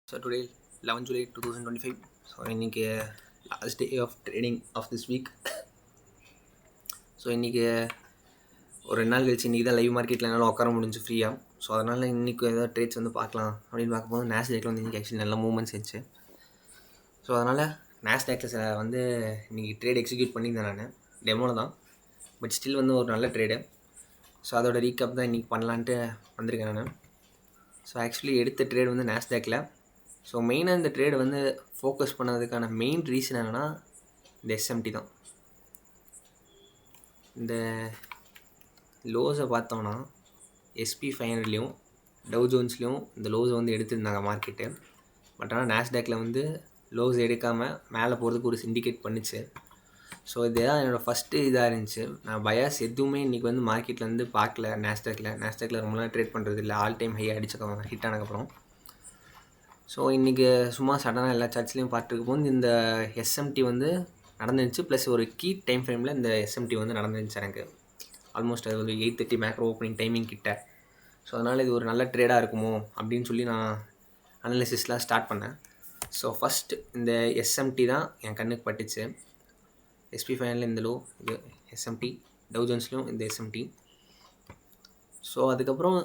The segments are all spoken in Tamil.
So today 11 July 2025. So இன்னைக்கு last day of trading of this week. So இன்றைக்கி ஒரு 2 நாள் கழிச்சு இன்றைக்கி தான் லைவ் மார்க்கெட்டில் என்னால் உட்கார முடிஞ்சு ஃப்ரீயாக. ஸோ அதனால் இன்றைக்கி ஏதாவது ட்ரேட்ஸ் வந்து பார்க்கலாம் அப்படின்னு பார்க்கும்போது நாஸ்டாக்ல வந்து இன்றைக்கி ஆக்சுவலி நல்ல மூவ்மெண்ட்ஸ் இருந்துச்சு. ஸோ அதனால் நாஸ்டாக்ல வந்து இன்றைக்கி ட்ரேட் எக்ஸிக்யூட் பண்ணியிருந்தேன் நான் டெமோவில் தான். பட் ஸ்டில் வந்து ஒரு நல்ல ட்ரேடு. ஸோ அதோட ரீகப் தான் இன்றைக்கி பண்ணலான்ட்டு வந்திருக்கேன் நான். ஸோ ஆக்சுவலி எடுத்த ட்ரேட் வந்து நாஸ்டாக்ல. ஸோ மெயினாக இந்த ட்ரேடு வந்து ஃபோக்கஸ் பண்ணதுக்கான மெயின் ரீசன் என்னென்னா இந்த எஸ்எம்டி தான். இந்த லோஸை பார்த்தோம்னா SP 500லேயும் டவ் ஜோன்ஸ்லேயும் இந்த லோஸை வந்து எடுத்திருந்தாங்க மார்க்கெட்டு. பட் ஆனால் நாஸ்டாக்ல வந்து லோஸ் எடுக்காமல் மேலே போகிறதுக்கு ஒரு சிண்டிகேட் பண்ணிச்சு. ஸோ இதுதான் என்னோடய ஃபஸ்ட்டு இதாக இருந்துச்சு. நான் பயாஸ் எதுவுமே இன்றைக்கி வந்து மார்க்கெட்டில் வந்து பார்க்கல. நாஸ்டாக்ல ரொம்ப நாள் ட்ரேட் பண்ணுறது இல்லை. ஆல் டைம் ஹை அடிச்ச ஹிட் ஆனதுக்கப்புறம் ஸோ இன்றைக்கி சும்மா சடனாக எல்லா சார்ட்ஸ்லையும் பார்த்துருக்கும் போது இந்த எஸ்எம்டி வந்து நடந்துருந்துச்சு. ப்ளஸ் ஒரு கீ டைம் ஃப்ரேமில் இந்த எஸ்எம்டி வந்து நடந்துருந்துச்சு எனக்கு. ஆல்மோஸ்ட் அது ஒரு 8:30 மேக்ரோ ஓப்பனிங் டைமிங் கிட்ட. ஸோ அதனால் இது ஒரு நல்ல ட்ரேடாக இருக்குமோ அப்படின்னு சொல்லி நான் அனலிசிஸ்லாம் ஸ்டார்ட் பண்ணேன். ஸோ ஃபஸ்ட் இந்த எஸ்எம்டி தான் என் கண்ணுக்கு பட்டுச்சு. SP 500 இந்த லோ, இது எஸ்எம்டி, டவ் ஜோன்ஸ்லையும் இந்த எஸ்எம்டி. ஸோ அதுக்கப்புறம்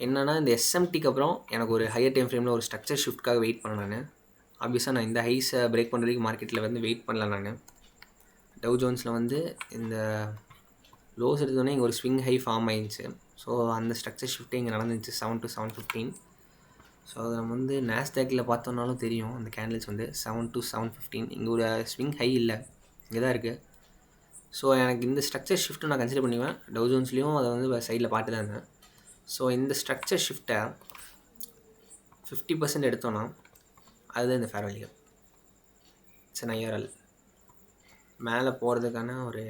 என்னென்னா இந்த எஸ்எம்டிக்கு அப்புறம் எனக்கு ஒரு ஹையர் டைம் ஃப்ரேமில் ஒரு ஸ்ட்ரக்சர் ஷிஃப்ட்காக வெயிட் பண்ணேன் நான். ஆப்வியஸாக நான் இந்த ஹைஸை பிரேக் பண்ணுறதுக்கு மார்க்கெட்டில் வந்து வெயிட் பண்ணல நான். டவ் ஜோன்ஸில் வந்து இந்த லோஸ் எடுத்தோடனே இங்கே ஒரு ஸ்விங் ஹை ஃபார்ம் ஆயிடுச்சு. ஸோ அந்த ஸ்ட்ரக்சர் ஷிஃப்ட்டே இங்கே நடந்துச்சு 7 to 7:15. ஸோ அதை நம்ம வந்து நாஸ்டாக்ல பார்த்தோம்னாலும் தெரியும் அந்த கேண்டில்ஸ் வந்து 7 to 7:15. இங்கே ஒரு ஸ்விங் ஹை இல்லை, இங்கே தான் இருக்குது. ஸோ எனக்கு இந்த ஸ்ட்ரக்சர் ஷிஃப்ட்டும் நான் கன்சிடர் பண்ணுவேன். டவ் ஜோன்ஸ்லேயும் அதை வந்து சைடில் பார்த்து தான் இருந்தேன். ஸோ இந்த ஸ்ட்ரக்சர் ஷிஃப்ட்டை 50% எடுத்தோன்னா அதுதான் இந்த fair value gap. It's an IRL. மேலே போகிறதுக்கான ஒரு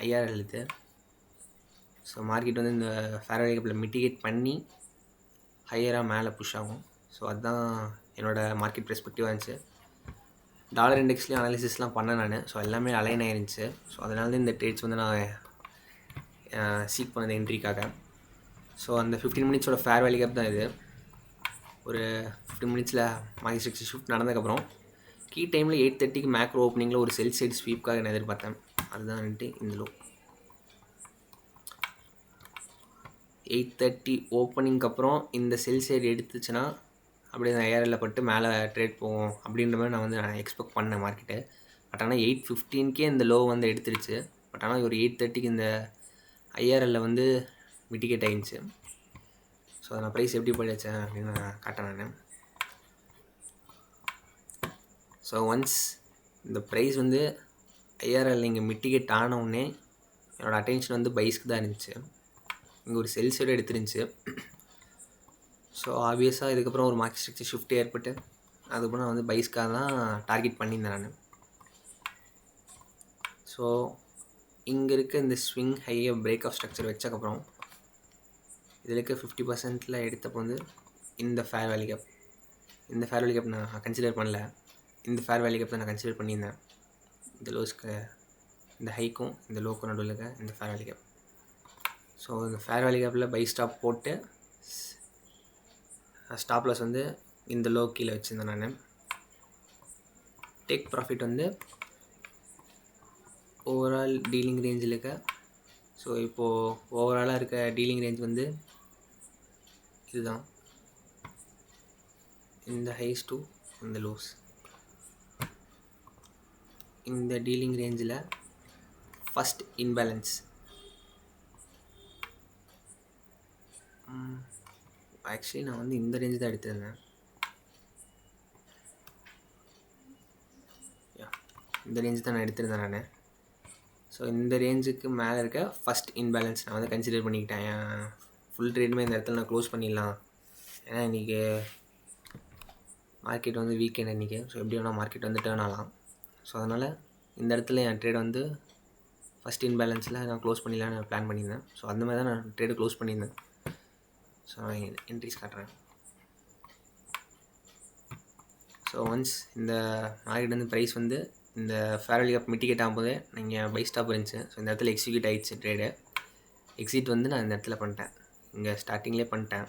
IRL இது. ஸோ மார்க்கெட் வந்து இந்த ஃபேர் வேல்யூ கேப்பில் மிட்டிகேட் பண்ணி ஹையராக மேலே புஷ் ஆகும். ஸோ அதுதான் என்னோடய மார்க்கெட் பெர்ஸ்பெக்டிவாக இருந்துச்சு. டாலர் இண்டெக்ஸ்லேயும் அனாலிசிஸ்லாம் பண்ணேன் நான். ஸோ எல்லாமே அலைன் ஆயிருந்துச்சு. ஸோ அதனால தான் இந்த ட்ரேட்ஸ் வந்து நான் சீக் பண்ணது என்ட்ரிக்காக. ஸோ அந்த 15 மினிட்ஸோட ஃபேர் வேல்யூ கேப் தான் இது. ஒரு 15 மினிட்ஸில் மார்க்கெட் ஸ்ட்ரக்சர் ஷிஃப்ட் நடந்ததுக்கப்புறம் கீ டைமில் 8:30க்கு மேக்ரோ ஓப்பனிங்கில் ஒரு செல் சைடு ஸ்வீப்காக நான் எதிர்பார்த்தேன். அதுதான் வந்துட்டு இந்த லோ. 8:30 ஓப்பனிங்க்கு அப்புறம் இந்த செல் சைடு எடுத்துச்சுன்னா அப்படியே நான் ஏரில் பட்டு மேலே ட்ரேட் போகும் அப்படின்ற மாதிரி நான் எக்ஸ்பெக்ட் பண்ணேன் மார்க்கெட்டு. பட் ஆனால் 8:15க்கே இந்த லோ வந்து எடுத்துருச்சு. பட் ஆனால் ஒரு 8:30க்கு இந்த IRL வந்து மிட்டிகேட் ஆகிடுச்சு. ஸோ நான் ப்ரைஸ் எப்படி படித்தேன் அப்படின்னு நான் காட்டேன் நான். ஸோ ஒன்ஸ் இந்த ப்ரைஸ் வந்து IRL இங்கே மிட்டிகேட் ஆனவுடனே என்னோடய அட்டென்ஷன் வந்து பைஸ்க்கு தான் இருந்துச்சு. இங்கே ஒரு செல் சைடு எடுத்துருந்துச்சு. ஸோ ஆப்வியஸாக இதுக்கப்புறம் ஒரு மார்க்கெட் ஸ்ட்ரக்சர் ஷிஃப்ட் ஏற்பட்டு அதுக்கப்புறம் நான் வந்து பைஸ்க்காக தான் டார்கெட் பண்ணியிருந்தேன் நான். ஸோ இங்கே இருக்க இந்த ஸ்விங் ஹையை பிரேக் ஆஃப் ஸ்ட்ரக்சர் வச்சக்கப்புறம் இதில் இருக்க 50%ல் எடுத்தப்போ வந்து இந்த ஃபேர் வேல்யூ கேப் நான் கன்சிடர் பண்ணல. இந்த ஃபேர் வேல்யூ கேப் தான் நான் கன்சிடர் பண்ணியிருந்தேன். இந்த லோஸ்க்கு, இந்த ஹைக்கும் இந்த லோக்கும் நடுவில் இருக்க இந்த ஃபேர் வேல்யூ கேப். ஸோ இந்த ஃபேர் வேல்யூ கேப்பில் பை ஸ்டாப் போட்டு ஸ்டாப் லாஸ் வந்து இந்த லோ கீழே வச்சுருந்தேன் நான். டேக் ப்ராஃபிட் வந்து ஓவரால் டீலிங் ரேஞ்சில் இருக்க. ஸோ இப்போது ஓவராலாக இருக்க டீலிங் ரேஞ்ச் வந்து இதுதான், இந்த ஹைஸ் டு இந்த லோஸ். இந்த டீலிங் ரேஞ்சில் ஃபஸ்ட் இன்பேலன்ஸ் ஆக்சுவலி நான் வந்து இந்த ரேஞ்சு தான் எடுத்திருந்தேன். இந்த ரேஞ்சு தான் நான் எடுத்திருந்தேன் நான். ஸோ இந்த ரேஞ்சுக்கு மேலே இருக்க ஃபஸ்ட் இன்பேலன்ஸ் நான் வந்து கன்சிடர் பண்ணிக்கிட்டேன். ஃபுல் ட்ரேடுமே இந்த இடத்துல நான் க்ளோஸ் பண்ணிடலாம். ஏன்னா இன்றைக்கி மார்க்கெட் வந்து வீக்கெண்ட் இன்றைக்கி. ஸோ எப்படி வேணால் மார்க்கெட் வந்து டேர்ன் ஆகலாம். ஸோ அதனால் இந்த இடத்துல என் ட்ரேட் வந்து ஃபஸ்ட் இன்பேலன்ஸில் நான் க்ளோஸ் பண்ணிடலான்னு நான் பிளான் பண்ணியிருந்தேன். ஸோ அந்த மாதிரி தான் நான் ட்ரேடு க்ளோஸ் பண்ணியிருந்தேன். ஸோ நான் என்ட்ரிஸ் காட்டுறேன். ஸோ ஒன்ஸ் இந்த மார்க்கெட் வந்து ப்ரைஸ் வந்து இந்த ஃபேர் வேல்யூ கேப் மிட்டிகேட் ஆகும்போதே நீங்கள் பை ஸ்டாப் இருந்துச்சு. ஸோ இந்த இடத்துல எக்ஸிக்யூட் ஆகிடுச்சு ட்ரேடு. எக்ஸிட் வந்து நான் இந்த இடத்துல பண்ணிட்டேன், இங்கே ஸ்டார்டிங்லேயே பண்ணிட்டேன்.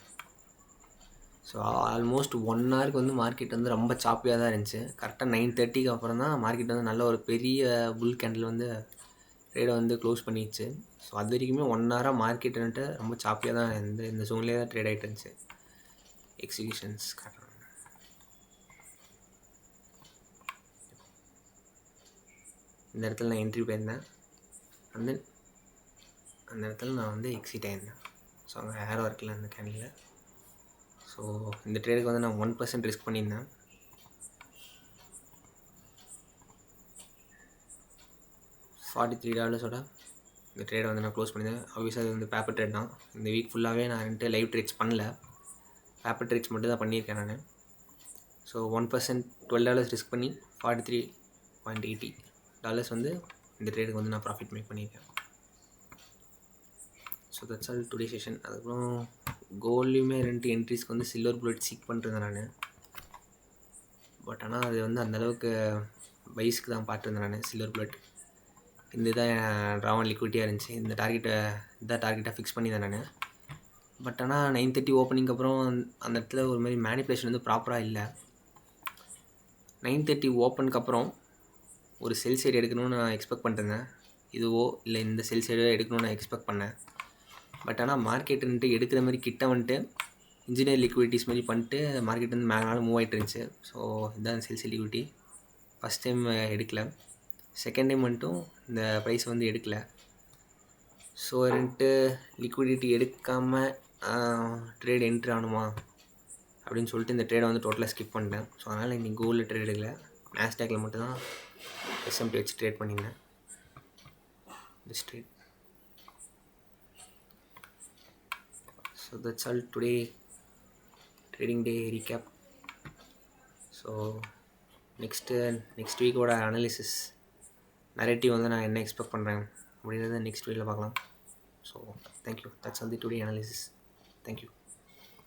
ஸோ ஆல்மோஸ்ட் 1 ஹவருக்கு வந்து மார்க்கெட் வந்து ரொம்ப சாப்பியாக தான் இருந்துச்சு. கரெக்டாக 9:30க்கு அப்புறம் தான் மார்க்கெட் வந்து நல்ல ஒரு பெரிய புல் கேண்டில் வந்து ட்ரேடை வந்து க்ளோஸ் பண்ணிடுச்சு. ஸோ அது வரைக்குமே 1 ஹவராக மார்க்கெட் வந்துட்டு ரொம்ப சாப்பியாக தான் இந்த ஜோன்லேயே தான் ட்ரேட் ஆகிட்டு இருந்துச்சு. எக்ஸிகியூஷன்ஸ் காட்டுறேன். இந்த இடத்துல நான் என்ட்ரி போயிருந்தேன். அந்த இடத்துல நான் வந்து எக்ஸிட் ஆயிருந்தேன். ஸோ அங்கே ஏரோ இருக்குல்ல அந்த கேண்டில். ஸோ இந்த ட்ரேடுக்கு வந்து நான் 1% ரிஸ்க் பண்ணியிருந்தேன். $43 இந்த ட்ரேடை வந்து நான் க்ளோஸ் பண்ணியிருந்தேன். ஆப்வியஸாக அது வந்து பேப்பர் ட்ரேட் தான். இந்த வீக் ஃபுல்லாகவே நான் வந்துட்டு லைவ் ட்ரேட்ஸ் பண்ணல, பேப்பர் ட்ரேட்ஸ் மட்டும் தான் பண்ணியிருக்கேன் நான். ஸோ 1% $12 ரிஸ்க் பண்ணி $43.80 வந்து இந்த ட்ரேடுக்கு வந்து நான் ப்ராஃபிட் மேக் பண்ணியிருக்கேன். So that's all today session. அதுக்கப்புறம் கோல்ட்லேயுமே 2 என்ட்ரிஸ்க்கு வந்து சில்வர் புல்லட் சீக் பண்ணிருந்தேன் நான். பட் ஆனால் அது வந்து அந்தளவுக்கு பைஸ்க்கு தான் பார்த்துருந்தேன் நான் சில்வர் புல்லட். இந்த இதான் ட்ராவன் லிக்விட்டியாக இருந்துச்சு. இந்த டார்கெட்டாக ஃபிக்ஸ் பண்ணியிருந்தேன் நான். பட் ஆனால் 9:30 ஓப்பனிங் அப்புறம் அந்த இடத்துல ஒரு மாதிரி மேனிப்புலேஷன் வந்து ப்ராப்பராக இல்லை. 9:30 ஓப்பனுக்கு அப்புறம் ஒரு செல் சைடு எடுக்கணும்னு நான் எக்ஸ்பெக்ட் பண்ணிருந்தேன். இதுவோ இல்லை இந்த செல் சைடோ எடுக்கணும்னு நான் எக்ஸ்பெக்ட் பண்ணேன். பட் ஆனால் மார்க்கெட் வந்துட்டு எடுக்கிற மாதிரி கிட்ட வந்துட்டு இன்ஜினியர் லிக்விடிட்டிஸ் மாதிரி பண்ணிட்டு மார்க்கெட் வந்து மேலே மூவ் ஆகிட்டு இருந்துச்சு. ஸோ இதுதான் செல்ஸ் லிக்விடிட்டி. ஃபஸ்ட் டைம் எடுக்கல, செகண்ட் டைம் வந்துட்டும் இந்த ப்ரைஸ் வந்து எடுக்கலை. ஸோ வந்துட்டு லிக்விடிட்டி எடுக்காமல் ட்ரேட் என்ட்ரி ஆகணுமா அப்படின்னு சொல்லிட்டு இந்த ட்ரேடை வந்து டோட்டலாக ஸ்கிப் பண்ணிட்டேன். ஸோ அதனால் இன்றைக்கி கோல்டில் ட்ரேட் எடுக்கல, நாஸ்டாக்ல மட்டும்தான் S&P வச்சு ட்ரேட் பண்ணியிருந்தேன். this trade. So that's all today trading day recap. So next week ஓட அனாலிசிஸ் நரேட்டிவ் வந்து நான் என்ன எக்ஸ்பெக்ட் பண்ணுறேன் அப்படின்றத நெக்ஸ்ட் வீக்கில் பார்க்கலாம். So thank you. That's all the today analysis. Thank you.